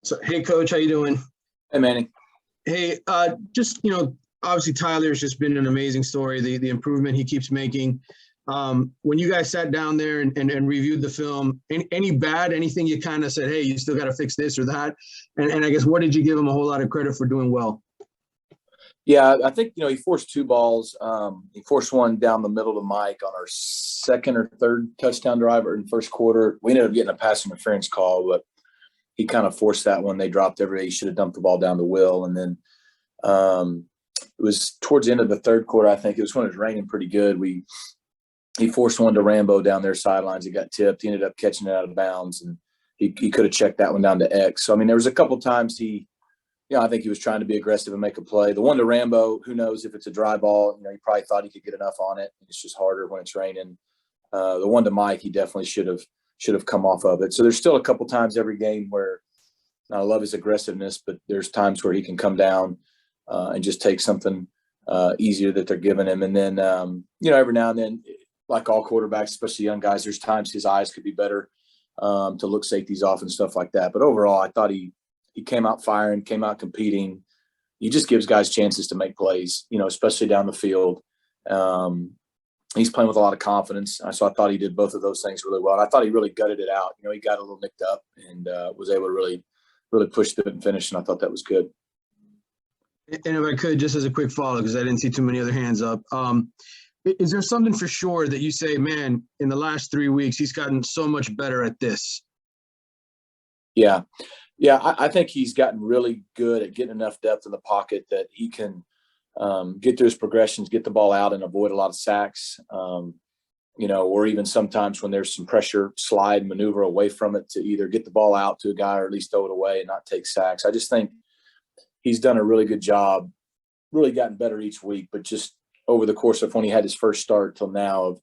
So, hey, Coach, how you doing? Hey, Manny. Hey, just obviously Tyler's just been an amazing story. The improvement he keeps making. When you guys sat down there and reviewed the film, anything you kind of said, hey, you still got to fix this or that, and I guess what did you give him a whole lot of credit for doing well? Yeah, I think, he forced two balls. He forced one down the middle to Mike on our second or third touchdown drive in the first quarter. We ended up getting a pass interference call, but he kind of forced that one. They dropped everything. He should have dumped the ball down to Will. And then it was towards the end of the third quarter, I think. It was when it was raining pretty good. He forced one to Rambo down their sidelines. He got tipped. He ended up catching it out of bounds, and he could have checked that one down to X. So, there was a couple times I think he was trying to be aggressive and make a play. The one to Rambo, who knows if it's a dry ball. He probably thought he could get enough on it. It's just harder when it's raining. The one to Mike, he definitely should have come off of it. So there's still a couple times every game where I love his aggressiveness, but there's times where he can come down and just take something easier that they're giving him. And then, every now and then, like all quarterbacks, especially young guys, there's times his eyes could be better to look safeties off and stuff like that. But overall, I thought he came out firing, came out competing. He just gives guys chances to make plays, especially down the field. He's playing with a lot of confidence. So I thought he did both of those things really well. And I thought he really gutted it out. He got a little nicked up and was able to really push through and finish. And I thought that was good. And if I could, just as a quick follow, because I didn't see too many other hands up. Is there something for sure that you say, man, in the last 3 weeks, he's gotten so much better at this? Yeah. Yeah, I think he's gotten really good at getting enough depth in the pocket that he can get through his progressions, get the ball out, and avoid a lot of sacks. Or even sometimes when there's some pressure, slide, maneuver away from it to either get the ball out to a guy or at least throw it away and not take sacks. I just think he's done a really good job, really gotten better each week, but just over the course of when he had his first start till now of,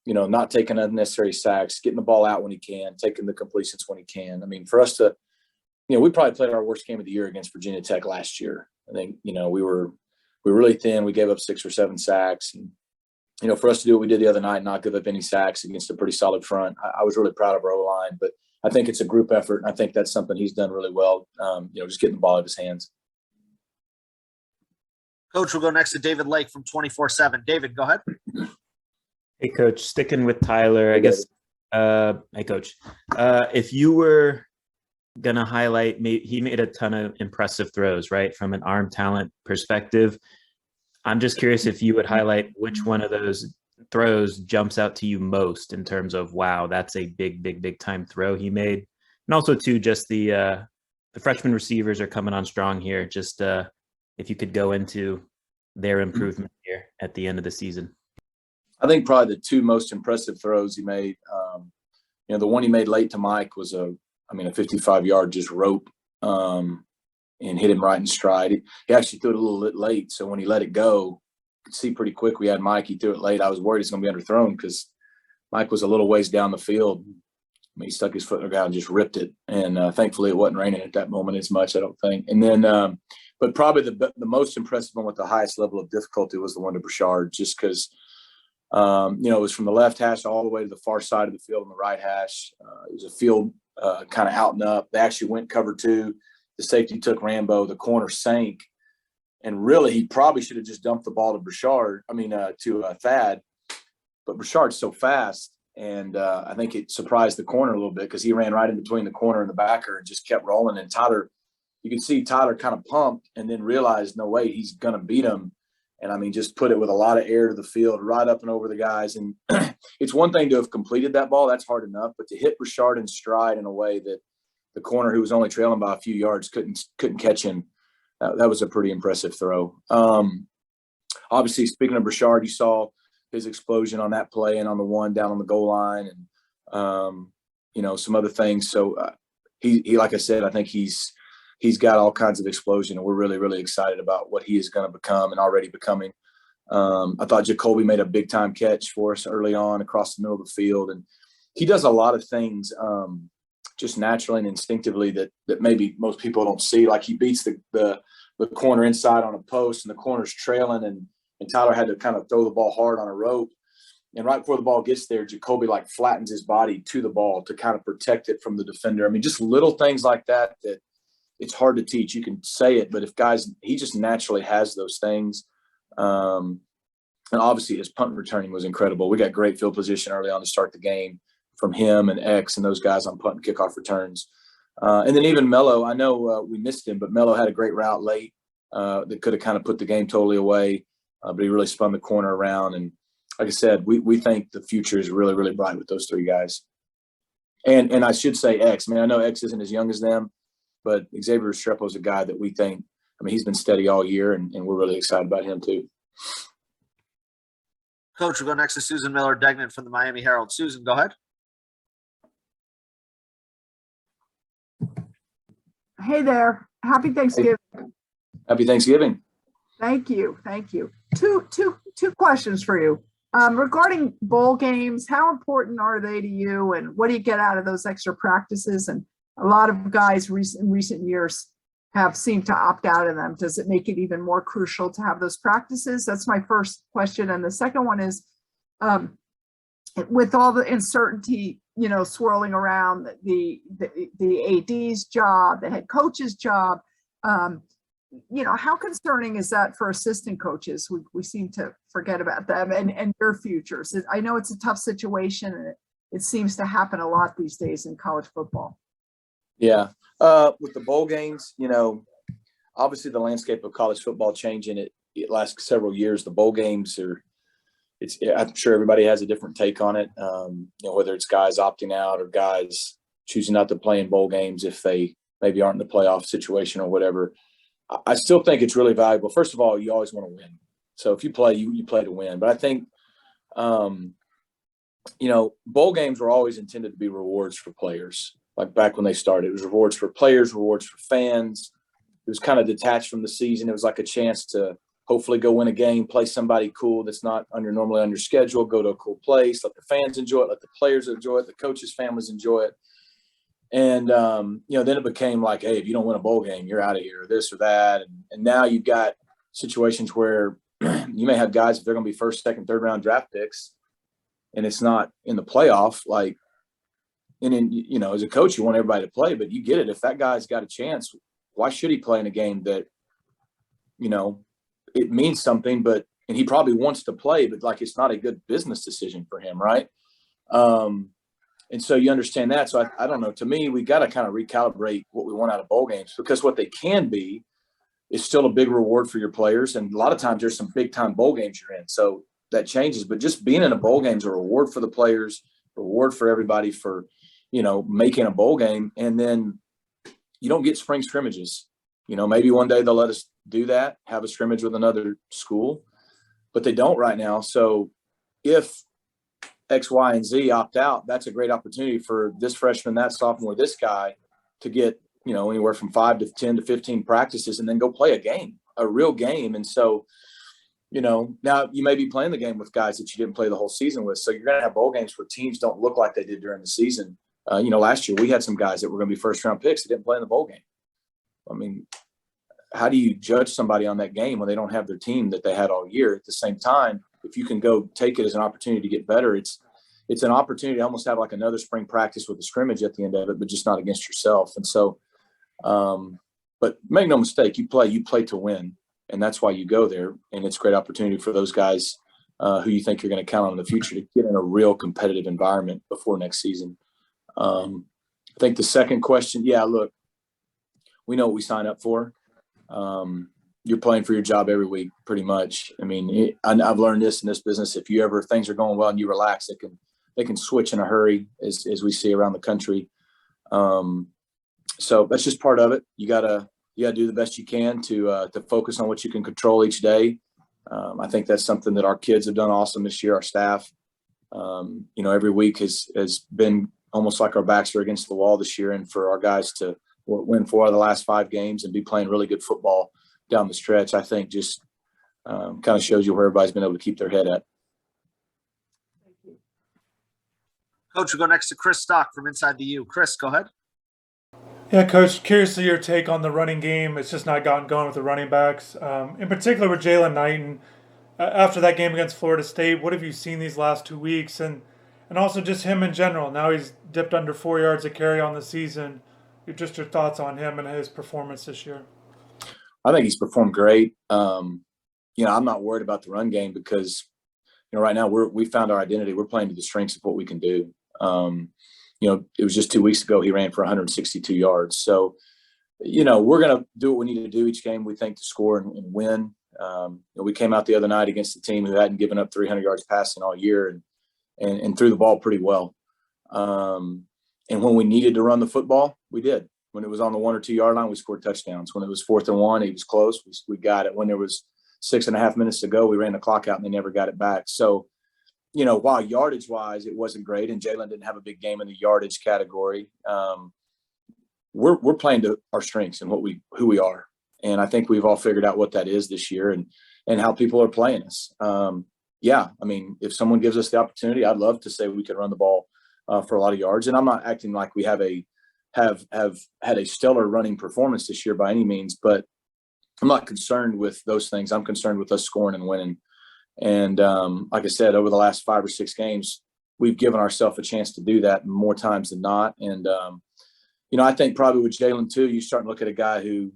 not taking unnecessary sacks, getting the ball out when he can, taking the completions when he can. For us to – we probably played our worst game of the year against Virginia Tech last year. I think, we were really thin. We gave up 6 or 7 sacks. And, for us to do what we did the other night, not give up any sacks against a pretty solid front, I was really proud of our O-line. But I think it's a group effort, and I think that's something he's done really well, just getting the ball out of his hands. Coach, we'll go next to David Lake from 24/7. David, go ahead. Hey, Coach. Sticking with Tyler, I guess. Hey, Coach. If you were going to highlight, he made a ton of impressive throws, right, from an arm talent perspective. I'm just curious if you would highlight which one of those throws jumps out to you most in terms of, wow, that's a big time throw he made. And also, too, just the freshman receivers are coming on strong here. Just if you could go into their improvement here at the end of the season. I think probably the two most impressive throws he made, the one he made late to Mike was a 55-yard just rope and hit him right in stride. He actually threw it a little bit late, so when he let it go, you could see pretty quick we had Mike. He threw it late. I was worried it's going to be underthrown because Mike was a little ways down the field. He stuck his foot in the ground and just ripped it. And thankfully it wasn't raining at that moment as much, I don't think. And then but probably the most impressive one with the highest level of difficulty was the one to Burchard, just because it was from the left hash all the way to the far side of the field on the right hash. It was a field kind of out and up. They actually went cover 2. The safety took Rambo. The corner sank. And really, he probably should have just dumped the ball to Thad. But Burchard's so fast. And I think it surprised the corner a little bit because he ran right in between the corner and the backer and just kept rolling. And you could see Tyler kind of pumped and then realized, no way, he's going to beat him. And, just put it with a lot of air to the field, right up and over the guys. And it's one thing to have completed that ball. That's hard enough. But to hit Burchard in stride in a way that the corner, who was only trailing by a few yards, couldn't catch him, that was a pretty impressive throw. Obviously, speaking of Burchard, you saw his explosion on that play and on the one down on the goal line and, some other things. So he like I said, I think he's got all kinds of explosion, and we're really, really excited about what he is going to become and already becoming. I thought Jacoby made a big-time catch for us early on across the middle of the field, and he does a lot of things just naturally and instinctively that maybe most people don't see. Like he beats the corner inside on a post, and the corner's trailing, and Tyler had to kind of throw the ball hard on a rope. And right before the ball gets there, Jacoby flattens his body to the ball to kind of protect it from the defender. Just little things like that it's hard to teach. You can say it, but he just naturally has those things. And obviously his punt returning was incredible. We got great field position early on to start the game from him and X and those guys on punt and kickoff returns. And then even Mello, I know we missed him, but Mello had a great route late that could have kind of put the game totally away. But he really spun the corner around. And like I said, we think the future is really, really bright with those three guys. And I should say X. I mean, I know X isn't as young as them, but Xavier Restrepo is a guy that we think, I mean, he's been steady all year, and we're really excited about him too. Coach, we'll go next to Susan Miller-Degnan from the Miami Herald. Susan, go ahead. Hey there. Happy Thanksgiving. Happy Thanksgiving. Thank you. Thank you. Two questions for you. Regarding bowl games, how important are they to you, and what do you get out of those extra practices? And a lot of guys in recent years have seemed to opt out of them. Does it make it even more crucial to have those practices? That's my first question. And the second one is, with all the uncertainty, swirling around the AD's job, the head coach's job, how concerning is that for assistant coaches? We seem to forget about them and their futures. I know it's a tough situation, and it seems to happen a lot these days in college football. Yeah. With the bowl games, obviously the landscape of college football changing it last several years. The bowl games I'm sure everybody has a different take on it. Whether it's guys opting out or guys choosing not to play in bowl games if they maybe aren't in the playoff situation or whatever. I still think it's really valuable. First of all, you always want to win. So if you play, you play to win. But I think, bowl games were always intended to be rewards for players. Like back when they started, it was rewards for players, rewards for fans. It was kind of detached from the season. It was like a chance to hopefully go win a game, play somebody cool that's not normally on your schedule, go to a cool place, let the fans enjoy it, let the players enjoy it, the coaches' families enjoy it. And, then it became like, hey, if you don't win a bowl game, you're out of here, or this or that. And now you've got situations where you may have guys, if they're going to be first, second, third round draft picks, and it's not in the playoff, and then, as a coach, you want everybody to play, but you get it. If that guy's got a chance, why should he play in a game that, it means something, and he probably wants to play, but it's not a good business decision for him. Right. And so you understand that. So I don't know, to me, we got to kind of recalibrate what we want out of bowl games, because what they can be is still a big reward for your players. And a lot of times there's some big time bowl games you're in. So that changes, but just being in a bowl game is a reward for the players, reward for everybody for, making a bowl game. And then you don't get spring scrimmages. Maybe one day they'll let us do that, have a scrimmage with another school, but they don't right now. So if X, Y, and Z opt out, that's a great opportunity for this freshman, that sophomore, this guy to get, anywhere from 5 to 10 to 15 practices and then go play a game, a real game. And so, now you may be playing the game with guys that you didn't play the whole season with. So you're going to have bowl games where teams don't look like they did during the season. Last year we had some guys that were going to be first round picks that didn't play in the bowl game. I mean, how do you judge somebody on that game when they don't have their team that they had all year? At the same time, if you can go take it as an opportunity to get better, it's an opportunity to almost have like another spring practice with a scrimmage at the end of it, but just not against yourself. And so, but make no mistake, you play to win, and that's why you go there. And it's a great opportunity for those guys who you think you're going to count on in the future to get in a real competitive environment before next season. I think the second question, look, we know what we sign up for. You're playing for your job every week, pretty much. I mean, I've learned this in this business. If things are going well and you relax, they can switch in a hurry, as we see around the country. So that's just part of it. You gotta do the best you can to focus on what you can control each day. I think that's something that our kids have done awesome this year. Our staff, every week has been almost like our backs are against the wall this year, and for our guys to win 4 of the last 5 games and be playing really good football down the stretch, I think just kind of shows you where everybody's been able to keep their head at. Coach, we'll go next to Chris Stock from InsideTheU. Chris, go ahead. Yeah, Coach, curious to your take on the running game. It's just not gotten going with the running backs. In particular with Jalen Knighton. After that game against Florida State, what have you seen these last 2 weeks? And also just him in general. Now he's dipped under 4 yards a carry on the season. Just your thoughts on him and his performance this year. I think he's performed great. I'm not worried about the run game because, right now we found our identity. We're playing to the strengths of what we can do. It was just 2 weeks ago he ran for 162 yards. So, we're going to do what we need to do each game, we think, to score and win. We came out the other night against a team who hadn't given up 300 yards passing all year and threw the ball pretty well. And when we needed to run the football, we did. When it was on the 1 or 2 yard line, we scored touchdowns. When it was 4th and 1, he was close. We got it. When there was 6.5 minutes to go, we ran the clock out and they never got it back. So, while yardage wise, it wasn't great, and Jalen didn't have a big game in the yardage category. We're playing to our strengths and who we are. And I think we've all figured out what that is this year and how people are playing us. If someone gives us the opportunity, I'd love to say we could run the ball for a lot of yards. And I'm not acting like we have had a stellar running performance this year by any means, but I'm not concerned with those things. I'm concerned with us scoring and winning. And like I said, over the last 5 or 6 games, we've given ourselves a chance to do that more times than not. And, I think probably with Jalen too, you start to look at a guy who,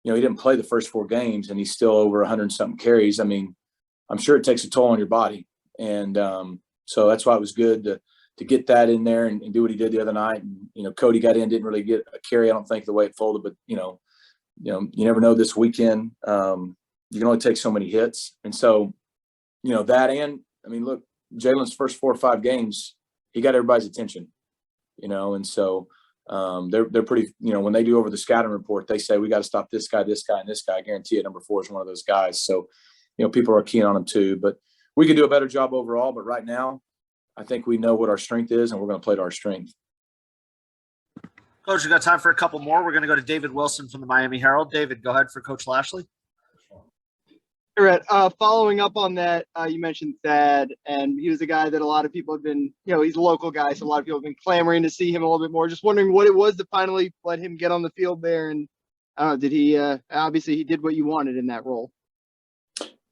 he didn't play the first 4 games and he's still over 100-something carries. I mean, I'm sure it takes a toll on your body. And so that's why it was good to get that in there and do what he did the other night. And, Cody got in, didn't really get a carry, I don't think, the way it folded, but, you never know this weekend. You can only take so many hits. And so, look, Jalen's first 4 or 5 games, he got everybody's attention, and so they're pretty, when they do over the scouting report, they say, we got to stop this guy, and this guy. I guarantee you number 4 is one of those guys. So, people are keen on him too, but we could do a better job overall. But right now, I think we know what our strength is, and we're going to play to our strength. Coach, we got time for a couple more. We're going to go to David Wilson from the Miami Herald. David, go ahead for Coach Lashlee. Hey, Rhett, following up on that, you mentioned Thad, and he was a guy that a lot of people have been, he's a local guy, so a lot of people have been clamoring to see him a little bit more. Just wondering what it was that finally let him get on the field there, and did he obviously he did what you wanted in that role?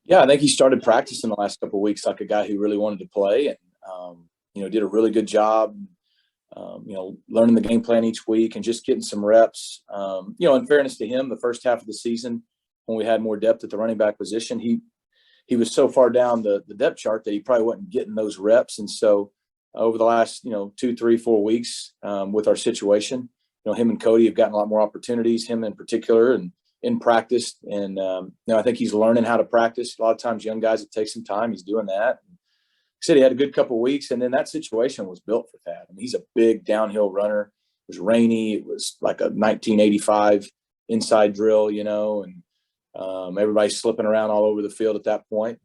Yeah, I think he started practicing the last couple of weeks like a guy who really wanted to play, and did a really good job. Learning the game plan each week and just getting some reps. In fairness to him, the first half of the season, when we had more depth at the running back position, he was so far down the depth chart that he probably wasn't getting those reps. And so over the last, 2, 3, 4 weeks with our situation, him and Cody have gotten a lot more opportunities, him in particular, and in practice. And, I think he's learning how to practice. A lot of times young guys, it takes some time. He's doing that. He said he had a good couple of weeks, and then that situation was built for Thad. I mean, he's a big downhill runner. It was rainy. It was like a 1985 inside drill, and everybody's slipping around all over the field at that point.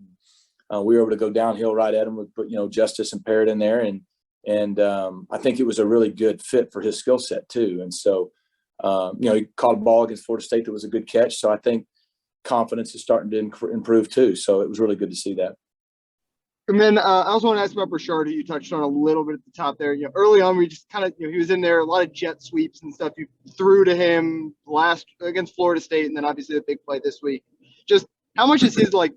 We were able to go downhill right at him with, Justice and Parrott in there, and I think it was a really good fit for his skill set too. And so, he caught a ball against Florida State that was a good catch. So I think confidence is starting to improve too. So it was really good to see that. And then I also want to ask about Burchard, who you touched on a little bit at the top there. Early on, we just kind of, he was in there, a lot of jet sweeps and stuff. You threw to him last against Florida State, and then obviously the big play this week. Just how much is his, have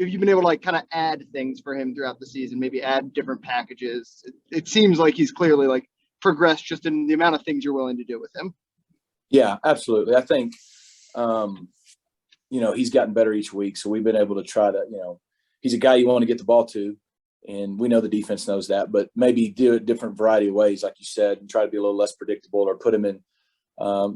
you been able to kind of add things for him throughout the season, maybe add different packages? It seems like he's clearly progressed just in the amount of things you're willing to do with him. Yeah, absolutely. I think, he's gotten better each week. So we've been able to try to, he's a guy you want to get the ball to, and we know the defense knows that, but maybe do it different variety of ways, like you said, and try to be a little less predictable or put him in.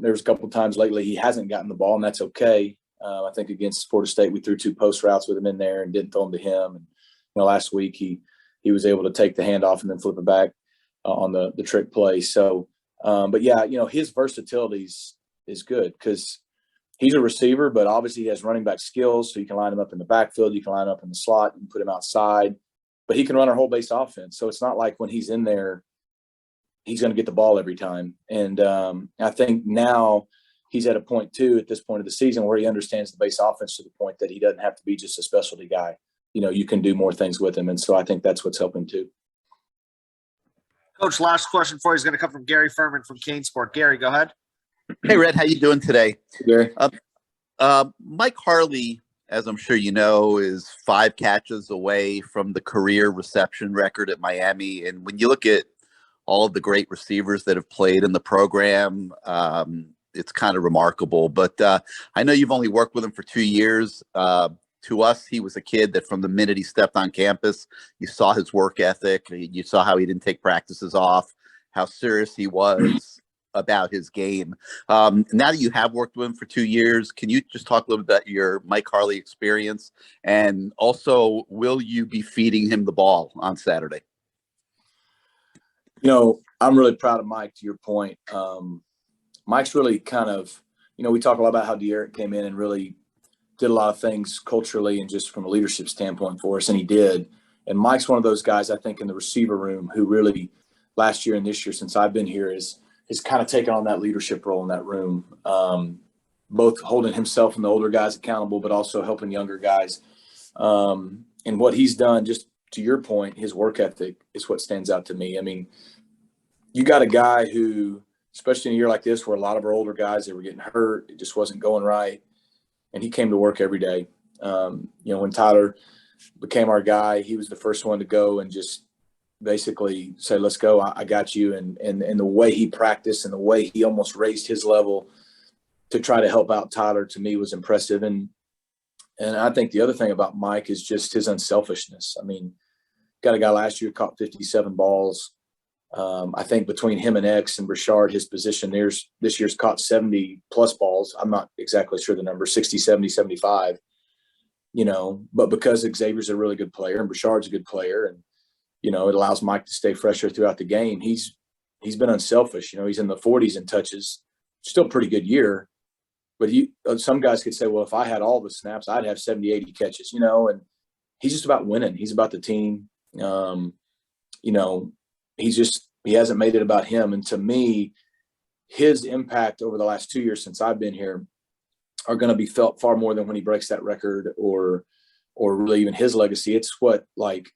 There's a couple of times lately he hasn't gotten the ball, and that's okay. I think against Florida State, we threw 2 post routes with him in there and didn't throw them to him. And last week he was able to take the handoff and then flip it back on the trick play. So, but yeah, his versatility is good because he's a receiver, but obviously he has running back skills. So you can line him up in the backfield, you can line him up in the slot, you can put him outside, but he can run our whole base offense. So it's not like when he's in there, he's going to get the ball every time. And I think now he's at a point too, at this point of the season, where he understands the base offense to the point that he doesn't have to be just a specialty guy. You can do more things with him. And so I think that's what's helping too. Coach, last question for you is going to come from Gary Furman from Kane Sport. Gary, go ahead. Hey, Rhett, how you doing today? Gary. Mike Harley, as I'm sure you know, is 5 catches away from the career reception record at Miami. And when you look at all of the great receivers that have played in the program. It's kind of remarkable. But I know you've only worked with him for 2 years. To us, he was a kid that from the minute he stepped on campus, you saw his work ethic. You saw how he didn't take practices off, how serious he was about his game. Now that you have worked with him for 2 years, can you just talk a little bit about your Mike Harley experience? And also, will you be feeding him the ball on Saturday? You know, I'm really proud of Mike, to your point. Mike's really kind of, you know, we talk a lot about how De'Aaron came in and really did a lot of things culturally and just from a leadership standpoint for us, and he did. And Mike's one of those guys, I think, in the receiver room who really last year and this year since I've been here is kind of taken on that leadership role in that room, both holding himself and the older guys accountable, but also helping younger guys. And what he's done, just to your point, his work ethic is what stands out to me. I mean, you got a guy who, especially in a year like this where a lot of our older guys, they were getting hurt, it just wasn't going right. And he came to work every day. You know, when Tyler became our guy, he was the first one to go and just basically say, let's go, I got you. And the way he practiced and the way he almost raised his level to try to help out Tyler, to me, was impressive. And I think the other thing about Mike is just his unselfishness. I mean, got a guy last year caught 57 balls. I think between him and X and Brashard, his position this year's caught 70 plus balls. I'm not exactly sure the number, 60, 70, 75, you know, but because Xavier's a really good player and Brashard's a good player, and, you know, it allows Mike to stay fresher throughout the game. He's been unselfish. You know, he's in the 40s in touches, still pretty good year, but some guys could say, well, if I had all the snaps, I'd have 70, 80 catches, you know, and he's just about winning. He's about the team. You know, he hasn't made it about him. And to me, his impact over the last 2 years since I've been here are going to be felt far more than when he breaks that record or really even his legacy. It's what, like,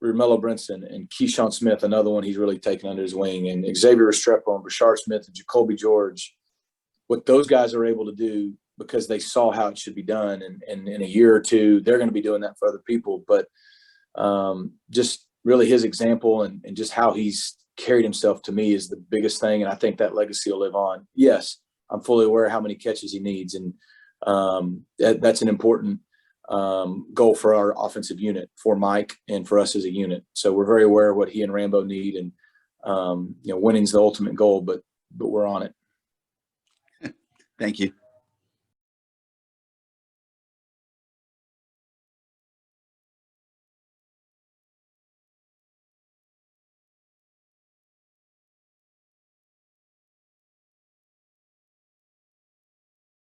Romello Brinson and Keyshawn Smith, another one he's really taken under his wing, and Xavier Restrepo and Brashard Smith and Jacoby George, what those guys are able to do because they saw how it should be done. And in a year or two, they're going to be doing that for other people. But just really his example and just how he's carried himself, to me, is the biggest thing. And I think that legacy will live on. Yes, I'm fully aware of how many catches he needs. And that's an important goal for our offensive unit, for Mike and for us as a unit. So we're very aware of what he and Rambo need. And, you know, winning's the ultimate goal, but we're on it. Thank you.